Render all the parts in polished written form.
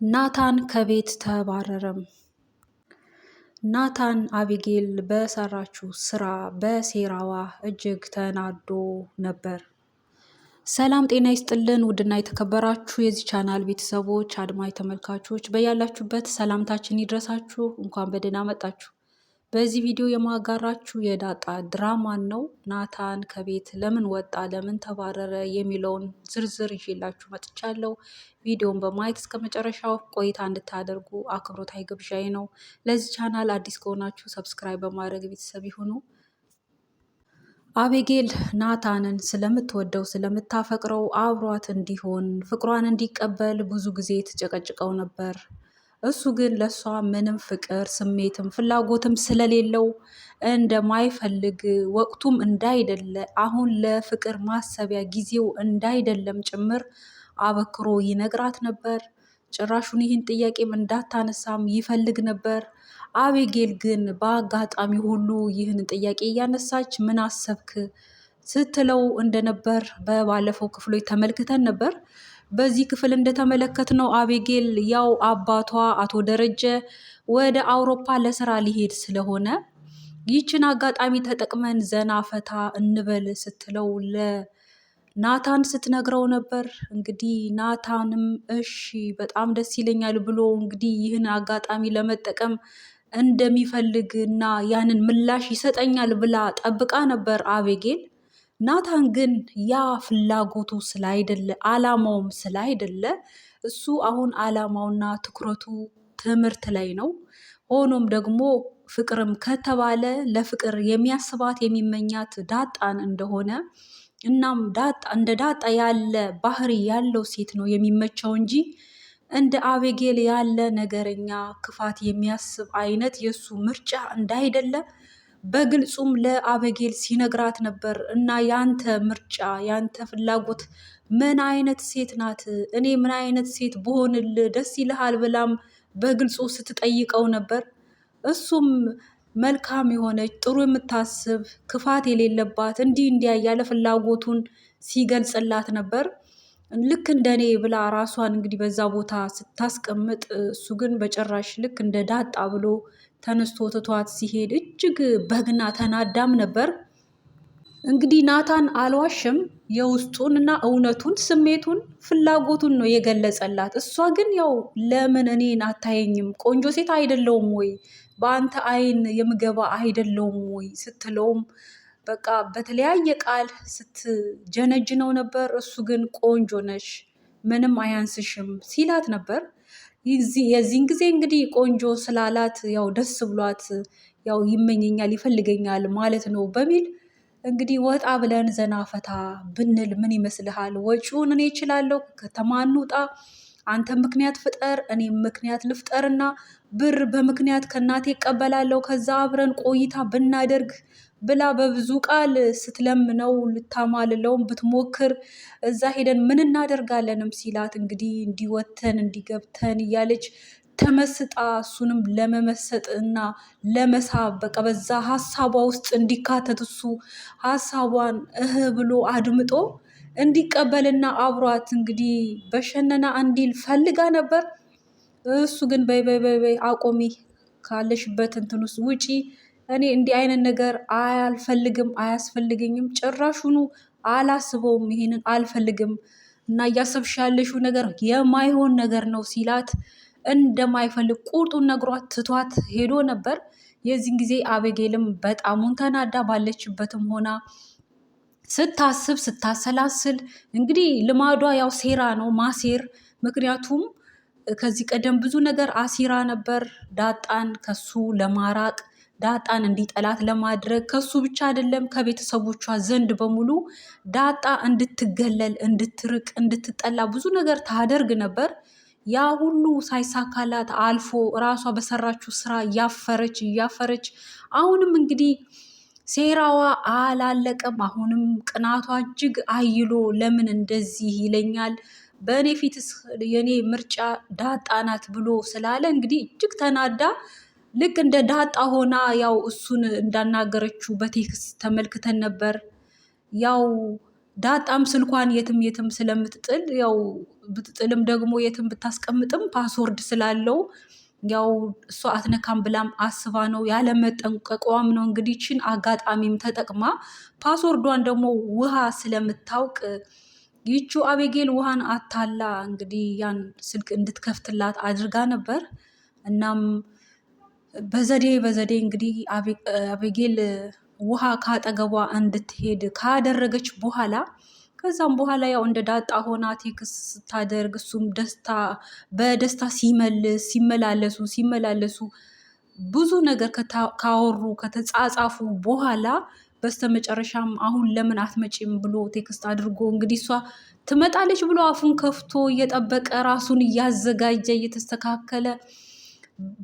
ናታን ከቤት ተባረረም። ናታን አቢጌል በሰራችው ስራ በሴራዋ እጅግ ተናዶ ነበር። ሰላም ጤና ይስጥልን ውድና የተከበራችሁ የዚህ ቻናል ቤተሰቦች አድማጭ ተመልካቾች በያላችሁበት ሰላምታችን ይድረሳችሁ። እንኳን በደህና መጣችሁ። በዚህ ቪዲዮ የማጋራችሁ የዳጣ ድራማን ነው። ናታን ከቤት ለምን ወጣ፣ ለምን ተባረረ የሚለውን ዝርዝር ይዤላችሁ መጥቻለሁ። ቪዲዮን በማየት እስከ መጨረሻው ቆይታ እንድታደርጉ አክብሮታዊ ግብዣዬ ነው። ለዚህ ቻናል አዲስ ከሆናችሁ ሰብስክራይብ በማድረግ ቤተሰብ ይሁኑ። አቤጌል ናታንን ስለምትወደው ስለምታፈቅረው አብሯት እንዲሆን ፍቅሯን እንዲቀበል ብዙ ጊዜ ትጨቀጭቀው ነበር። እሱ ግን ለሷ ምንም ፍቅር ስሜትም ፍላጎትም ስለሌለው እንደማይፈልግ ወቅቱም እንዳይደለ አሁን ለፍቅር ማሰቢያ ጊዜው እንዳይደለም ጭምር አበክሮ ይነግራት ነበር። ጭራሹን ይህን ጥያቄም እንዳታነሳም ይፈልግ ነበር። አቤጌል ግን በአጋጣሚ ሁሉ ይህን ጥያቄ እያነሳች ምን አሰብክ ስትለው እንደነበር በባለፈው ክፍሎች ተመልክተን ነበር። በዚህ ክፍል እንደተመለከትነው አቤጌል ያው አባቷ አቶ ደረጀ ወደ አውሮፓ ለስራ ሊሄድ ስለሆነ ይችን አጋጣሚ ተጠቅመን ዘና ፈታ እንበል ስትለው ለናታን ስትነግረው ነበር። እንግዲህ ናታንም እሺ በጣም ደስ ይለኛል ብሎ እንግዲህ ይህን አጋጣሚ ለመጠቀም እንደሚፈልግ እና ያንን ምላሽ ይሰጠኛል ብላ ጠብቃ ነበር አቤጌል። ናታን ግን ያ ፍላጎቱ ስላይደለ አላማውም ስላይደለ እሱ አሁን አላማውና ትኩረቱ ትምህርት ላይ ነው። ሆኖም ደግሞ ፍቅርም ከተባለ ለፍቅር የሚያስባት የሚመኛት ዳጣን እንደሆነ እናም እንደ ዳጣ ያለ ባህሪ ያለው ሴት ነው የሚመቸው እንጂ እንደ አቤጌል ያለ ነገረኛ ክፋት የሚያስብ አይነት የእሱ ምርጫ እንዳይደለ በግልጹም ለአቤጌል ሲነግራት ነበር። እና ያንተ ምርጫ ያንተ ፍላጎት ምን አይነት ሴት ናት? እኔ ምን አይነት ሴት ብሆንል ደስ ይልሃል? ብላም በግልጹ ስትጠይቀው ነበር። እሱም መልካም የሆነች ጥሩ የምታስብ ክፋት የሌለባት እንዲህ እንዲያ ያለ ፍላጎቱን ሲገልጽላት ነበር። ልክ እንደኔ ብላ ራሷን እንግዲህ በዛ ቦታ ስታስቀምጥ እሱ ግን በጭራሽ ልክ እንደ ዳጣ ብሎ ተነስቶ ትቷት ሲሄድ እጅግ በግና ተናዳም ነበር። እንግዲህ ናታን አልዋሽም፣ የውስጡን እና እውነቱን ስሜቱን ፍላጎቱን ነው የገለጸላት። እሷ ግን ያው ለምን እኔን አታየኝም? ቆንጆ ሴት አይደለውም ወይ? በአንተ አይን የምገባ አይደለውም ወይ ስትለውም በቃ በተለያየ ቃል ስትጀነጅነው ነበር። እሱ ግን ቆንጆ ነሽ፣ ምንም አያንስሽም ሲላት ነበር። የዚህን ጊዜ እንግዲህ ቆንጆ ስላላት ያው ደስ ብሏት ያው ይመኘኛል ይፈልገኛል ማለት ነው በሚል እንግዲህ ወጣ ብለን ዘና ፈታ ብንል ምን ይመስልሃል? ወጪውን እኔ እችላለሁ፣ ከተማ እንውጣ፣ አንተ ምክንያት ፍጠር እኔም ምክንያት ልፍጠርና ብር በምክንያት ከእናቴ እቀበላለሁ፣ ከዛ አብረን ቆይታ ብናደርግ ብላ በብዙ ቃል ስትለምነው ልታማልለውም ብትሞክር እዛ ሄደን ምን እናደርጋለንም ሲላት እንግዲህ እንዲወተን እንዲገብተን እያለች ተመስጣ እሱንም ለመመሰጥ እና ለመሳብ በቃ በዛ ሀሳቧ ውስጥ እንዲካተት እሱ ሀሳቧን ብሎ አድምጦ እንዲቀበልና አብሯት እንግዲህ በሸነና እንዲል ፈልጋ ነበር። እሱ ግን በይ በይ በይ በይ አቆሚ፣ ካለሽበት እንትን ውስጥ ውጪ፣ እኔ እንዲህ አይነት ነገር አልፈልግም፣ አያስፈልገኝም፣ ጭራሹኑ አላስበውም፣ ይሄንን አልፈልግም እና እያሰብሽ ያለሽው ነገር የማይሆን ነገር ነው ሲላት እንደማይፈልግ ቁርጡን ነግሯት ትቷት ሄዶ ነበር። የዚህን ጊዜ አቤጌልም በጣሙን ተናዳ ባለችበትም ሆና ስታስብ ስታሰላስል እንግዲህ ልማዷ ያው ሴራ ነው ማሴር። ምክንያቱም ከዚህ ቀደም ብዙ ነገር አሲራ ነበር ዳጣን ከሱ ለማራቅ ዳጣን እንዲጠላት ለማድረግ ከሱ ብቻ አይደለም ከቤተሰቦቿ ዘንድ በሙሉ ዳጣ እንድትገለል እንድትርቅ እንድትጠላ ብዙ ነገር ታደርግ ነበር። ያ ሁሉ ሳይሳካላት አልፎ ራሷ በሰራችው ስራ እያፈረች አሁንም እንግዲህ ሴራዋ አላለቀም። አሁንም ቅናቷ እጅግ አይሎ ለምን እንደዚህ ይለኛል፣ በእኔ ፊትስ የኔ ምርጫ ዳጣ ናት ብሎ ስላለ እንግዲህ እጅግ ተናዳ ልክ እንደ ዳጣ ሆና ያው እሱን እንዳናገረችው በቴክስት ተመልክተን ነበር። ያው ዳጣም ስልኳን የትም የትም ስለምትጥል ያው ብትጥልም ደግሞ የትም ብታስቀምጥም ፓስወርድ ስላለው ያው እሷ አትነካም ብላም አስባ ነው ያለመጠንቀቋም ነው እንግዲህ ችን አጋጣሚም ተጠቅማ ፓስወርዷን ደግሞ ውሃ ስለምታውቅ ይቹ አቤጌል ውሃን አታላ እንግዲህ ያን ስልክ እንድትከፍትላት አድርጋ ነበር። እናም በዘዴ እንግዲህ አቤጌል ውሃ ካጠገቧ እንድትሄድ ካደረገች በኋላ ከዛም በኋላ ያው እንደ ዳጣ ሆና ቴክስ ስታደርግ እሱም በደስታ ሲመላለሱ ብዙ ነገር ካወሩ ከተጻጻፉ በኋላ በስተመጨረሻም አሁን ለምን አትመጪም ብሎ ቴክስት አድርጎ እንግዲህ እሷ ትመጣለች ብሎ አፉን ከፍቶ እየጠበቀ ራሱን እያዘጋጀ እየተስተካከለ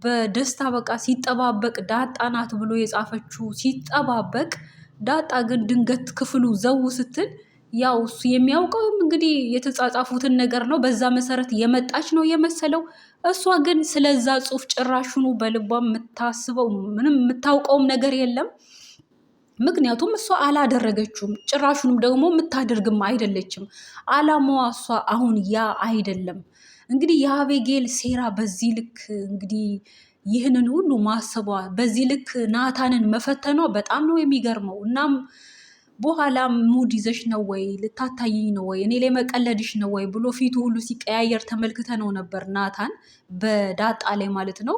በደስታ በቃ ሲጠባበቅ ዳጣ ናት ብሎ የጻፈችው ሲጠባበቅ፣ ዳጣ ግን ድንገት ክፍሉ ዘው ስትል ያው እሱ የሚያውቀውም እንግዲህ የተጻጻፉትን ነገር ነው። በዛ መሰረት የመጣች ነው የመሰለው። እሷ ግን ስለዛ ጽሑፍ ጭራሹኑ በልቧ የምታስበው ምንም የምታውቀውም ነገር የለም። ምክንያቱም እሷ አላደረገችውም፣ ጭራሹንም ደግሞ የምታደርግም አይደለችም። አላማዋ እሷ አሁን ያ አይደለም። እንግዲህ የአቤጌል ሴራ በዚህ ልክ እንግዲህ ይህንን ሁሉ ማሰቧ በዚህ ልክ ናታንን መፈተኗ በጣም ነው የሚገርመው። እናም በኋላ ሙድ ይዘሽ ነው ወይ ልታታይኝ ነው ወይ እኔ ላይ መቀለድሽ ነው ወይ ብሎ ፊቱ ሁሉ ሲቀያየር ተመልክተ ነው ነበር ናታን በዳጣ ላይ ማለት ነው።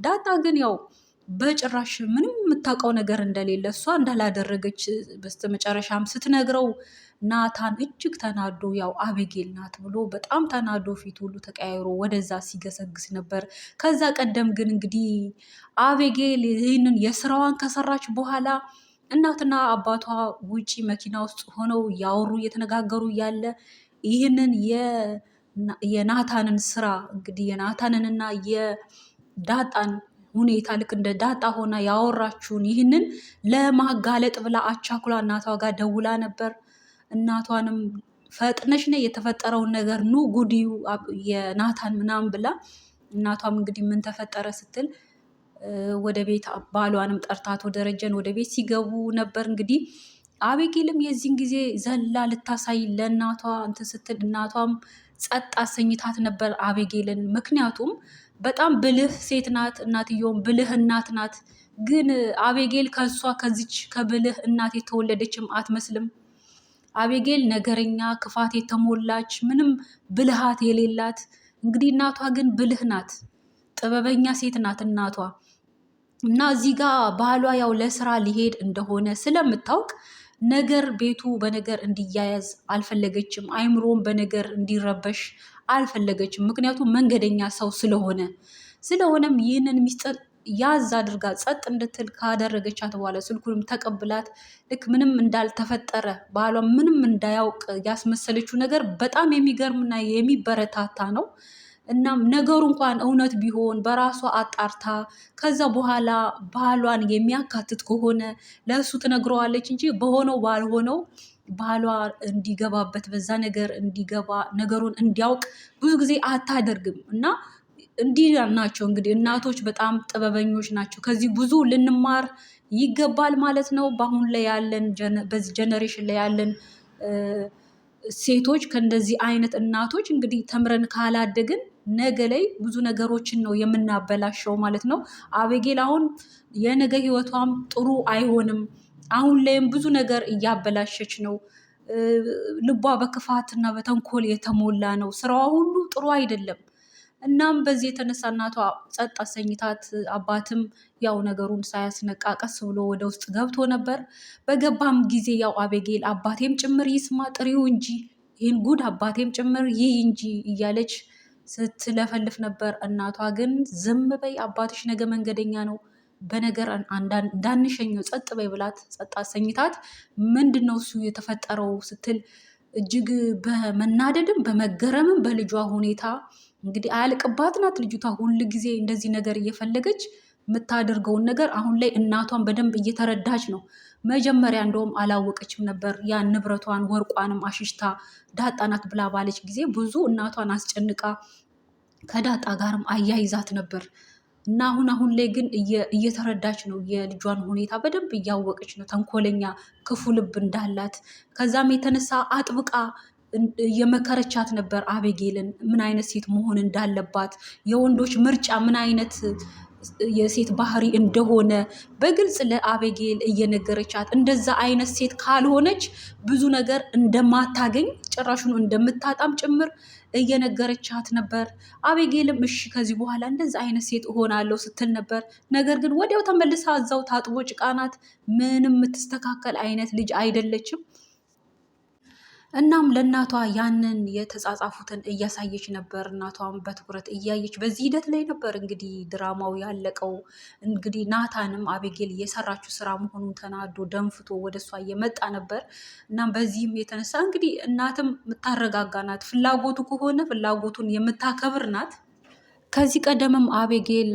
ዳጣ ግን ያው በጭራሽ ምንም የምታውቀው ነገር እንደሌለ እሷ እንዳላደረገች በስተመጨረሻም ስትነግረው ናታን እጅግ ተናዶ ያው አቤጌል ናት ብሎ በጣም ተናዶ ፊት ሁሉ ተቀያይሮ ወደዛ ሲገሰግስ ነበር። ከዛ ቀደም ግን እንግዲህ አቤጌል ይህንን የስራዋን ከሰራች በኋላ እናትና አባቷ ውጪ መኪና ውስጥ ሆነው ያወሩ እየተነጋገሩ እያለ ይህንን የናታንን ስራ እንግዲህ የናታንንና የዳጣን ሁኔታ ልክ እንደ ዳጣ ሆና ያወራችውን ይህንን ለማጋለጥ ብላ አቻኩላ እናቷ ጋር ደውላ ነበር። እናቷንም ፈጥነሽ ነይ የተፈጠረውን ነገር ኑ ጉዲዩ የናታን ምናምን ብላ እናቷም እንግዲህ ምን ተፈጠረ ስትል ወደ ቤት ባሏንም ጠርታቶ ደረጀን ወደ ቤት ሲገቡ ነበር። እንግዲህ አቤጌልም የዚህን ጊዜ ዘላ ልታሳይ ለእናቷ እንትን ስትል እናቷም ጸጥ አሰኝታት ነበር አቤጌልን። ምክንያቱም በጣም ብልህ ሴት ናት፣ እናትየውም ብልህ እናት ናት። ግን አቤጌል ከዚች ከብልህ እናት የተወለደችም አትመስልም። አቤጌል ነገረኛ፣ ክፋት የተሞላች ምንም ብልሃት የሌላት እንግዲህ እናቷ ግን ብልህ ናት፣ ጥበበኛ ሴት ናት እናቷ። እና እዚህ ጋር ባሏ ያው ለስራ ሊሄድ እንደሆነ ስለምታውቅ ነገር ቤቱ በነገር እንዲያያዝ አልፈለገችም። አይምሮም በነገር እንዲረበሽ አልፈለገችም። ምክንያቱም መንገደኛ ሰው ስለሆነም ይህንን ሚስጥር ያዝ አድርጋ ጸጥ እንድትል ካደረገቻት በኋላ ስልኩንም ተቀብላት ልክ ምንም እንዳልተፈጠረ ባሏ ምንም እንዳያውቅ ያስመሰለችው ነገር በጣም የሚገርምና የሚበረታታ ነው። እናም ነገሩ እንኳን እውነት ቢሆን በራሷ አጣርታ ከዛ በኋላ ባሏን የሚያካትት ከሆነ ለእሱ ትነግረዋለች እንጂ በሆነው ባልሆነው ባሏ እንዲገባበት በዛ ነገር እንዲገባ ነገሩን እንዲያውቅ ብዙ ጊዜ አታደርግም። እና እንዲህ ናቸው እንግዲህ እናቶች በጣም ጥበበኞች ናቸው። ከዚህ ብዙ ልንማር ይገባል ማለት ነው። በአሁን ላይ ያለን በዚህ ጀነሬሽን ላይ ያለን ሴቶች ከእንደዚህ አይነት እናቶች እንግዲህ ተምረን ካላደግን ነገ ላይ ብዙ ነገሮችን ነው የምናበላሸው ማለት ነው። አቤጌል አሁን የነገ ህይወቷም ጥሩ አይሆንም። አሁን ላይም ብዙ ነገር እያበላሸች ነው። ልቧ በክፋትና በተንኮል የተሞላ ነው። ስራዋ ሁሉ ጥሩ አይደለም። እናም በዚህ የተነሳ እናቷ ጸጥ አሰኝታት፣ አባትም ያው ነገሩን ሳያስነቃ ቀስ ብሎ ወደ ውስጥ ገብቶ ነበር። በገባም ጊዜ ያው አቤጌል አባቴም ጭምር ይስማ ጥሪው እንጂ ይህን ጉድ አባቴም ጭምር ይህ እንጂ እያለች ስትለፈልፍ ነበር። እናቷ ግን ዝም በይ አባትሽ ነገ መንገደኛ ነው፣ በነገር እንዳንሸኘው ጸጥ በይ ብላት ጸጥ አሰኝታት። ምንድን ነው እሱ የተፈጠረው ስትል እጅግ በመናደድም በመገረምም በልጇ ሁኔታ እንግዲህ አያልቅባት ናት ልጅቷ። ሁል ጊዜ እንደዚህ ነገር እየፈለገች የምታደርገውን ነገር አሁን ላይ እናቷን በደንብ እየተረዳች ነው። መጀመሪያ እንደውም አላወቀችም ነበር። ያን ንብረቷን ወርቋንም አሽሽታ ዳጣ ናት ብላ ባለች ጊዜ ብዙ እናቷን አስጨንቃ ከዳጣ ጋርም አያይዛት ነበር። እና አሁን ላይ ግን እየተረዳች ነው። የልጇን ሁኔታ በደንብ እያወቀች ነው። ተንኮለኛ ክፉ ልብ እንዳላት ከዛም የተነሳ አጥብቃ የመከረቻት ነበር አቤጌልን ምን አይነት ሴት መሆን እንዳለባት፣ የወንዶች ምርጫ ምን አይነት የሴት ባህሪ እንደሆነ በግልጽ ለአቤጌል እየነገረቻት እንደዛ አይነት ሴት ካልሆነች ብዙ ነገር እንደማታገኝ ጭራሹን እንደምታጣም ጭምር እየነገረቻት ነበር። አቤጌልም እሺ ከዚህ በኋላ እንደዛ አይነት ሴት እሆናለሁ ስትል ነበር። ነገር ግን ወዲያው ተመልሳ እዛው ታጥቦ ጭቃናት። ምንም የምትስተካከል አይነት ልጅ አይደለችም። እናም ለእናቷ ያንን የተጻጻፉትን እያሳየች ነበር። እናቷም በትኩረት እያየች በዚህ ሂደት ላይ ነበር እንግዲህ ድራማው ያለቀው። እንግዲህ ናታንም አቤጌል የሰራችው ስራ መሆኑን ተናዶ ደንፍቶ ወደ እሷ እየመጣ ነበር። እናም በዚህም የተነሳ እንግዲህ እናትም የምታረጋጋ ናት። ፍላጎቱ ከሆነ ፍላጎቱን የምታከብር ናት። ከዚህ ቀደምም አቤጌል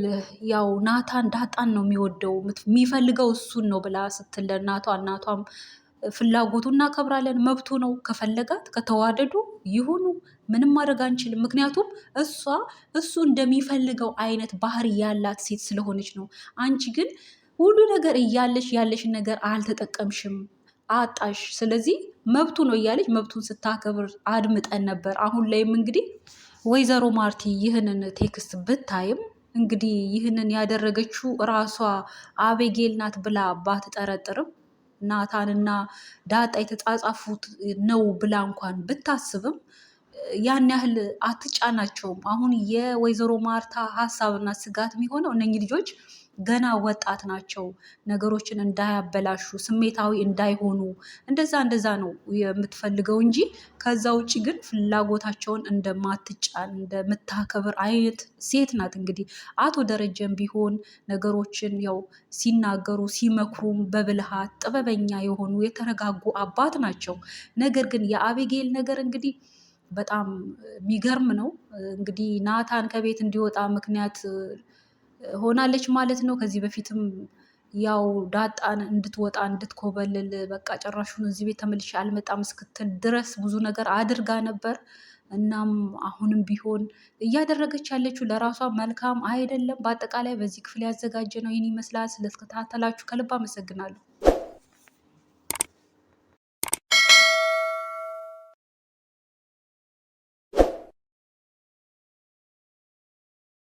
ያው ናታን ዳጣን ነው የሚወደው የሚፈልገው እሱን ነው ብላ ስትል እናቷም ፍላጎቱ እናከብራለን፣ መብቱ ነው፣ ከፈለጋት ከተዋደዱ ይሁኑ፣ ምንም ማድረግ አንችልም። ምክንያቱም እሱ እንደሚፈልገው አይነት ባህሪ ያላት ሴት ስለሆነች ነው። አንቺ ግን ሁሉ ነገር እያለሽ ያለሽን ነገር አልተጠቀምሽም፣ አጣሽ። ስለዚህ መብቱ ነው እያለች መብቱን ስታከብር አድምጠን ነበር። አሁን ላይም እንግዲህ ወይዘሮ ማርቲ ይህንን ቴክስት ብታይም እንግዲህ ይህንን ያደረገችው ራሷ አቤጌል ናት ብላ ባትጠረጥርም ናታንና ዳጣ የተጻጻፉት ነው ብላ እንኳን ብታስብም ያን ያህል አትጫናቸውም። አሁን የወይዘሮ ማርታ ሀሳብና ስጋት የሚሆነው እነኚህ ልጆች ገና ወጣት ናቸው፣ ነገሮችን እንዳያበላሹ፣ ስሜታዊ እንዳይሆኑ እንደዛ ነው የምትፈልገው እንጂ ከዛ ውጭ ግን ፍላጎታቸውን እንደማትጫን እንደምታከብር አይነት ሴት ናት። እንግዲህ አቶ ደረጀም ቢሆን ነገሮችን ያው ሲናገሩ ሲመክሩም በብልሃት ጥበበኛ የሆኑ የተረጋጉ አባት ናቸው። ነገር ግን የአቤጌል ነገር እንግዲህ በጣም የሚገርም ነው። እንግዲህ ናታን ከቤት እንዲወጣ ምክንያት ሆናለች ማለት ነው። ከዚህ በፊትም ያው ዳጣን እንድትወጣ እንድትኮበልል በቃ ጭራሹን እዚህ ቤት ተመልሼ አልመጣም እስክትል ድረስ ብዙ ነገር አድርጋ ነበር። እናም አሁንም ቢሆን እያደረገች ያለችው ለራሷ መልካም አይደለም። በአጠቃላይ በዚህ ክፍል ያዘጋጀ ነው ይህን ይመስላል። ስለተከታተላችሁ ከልብ አመሰግናለሁ።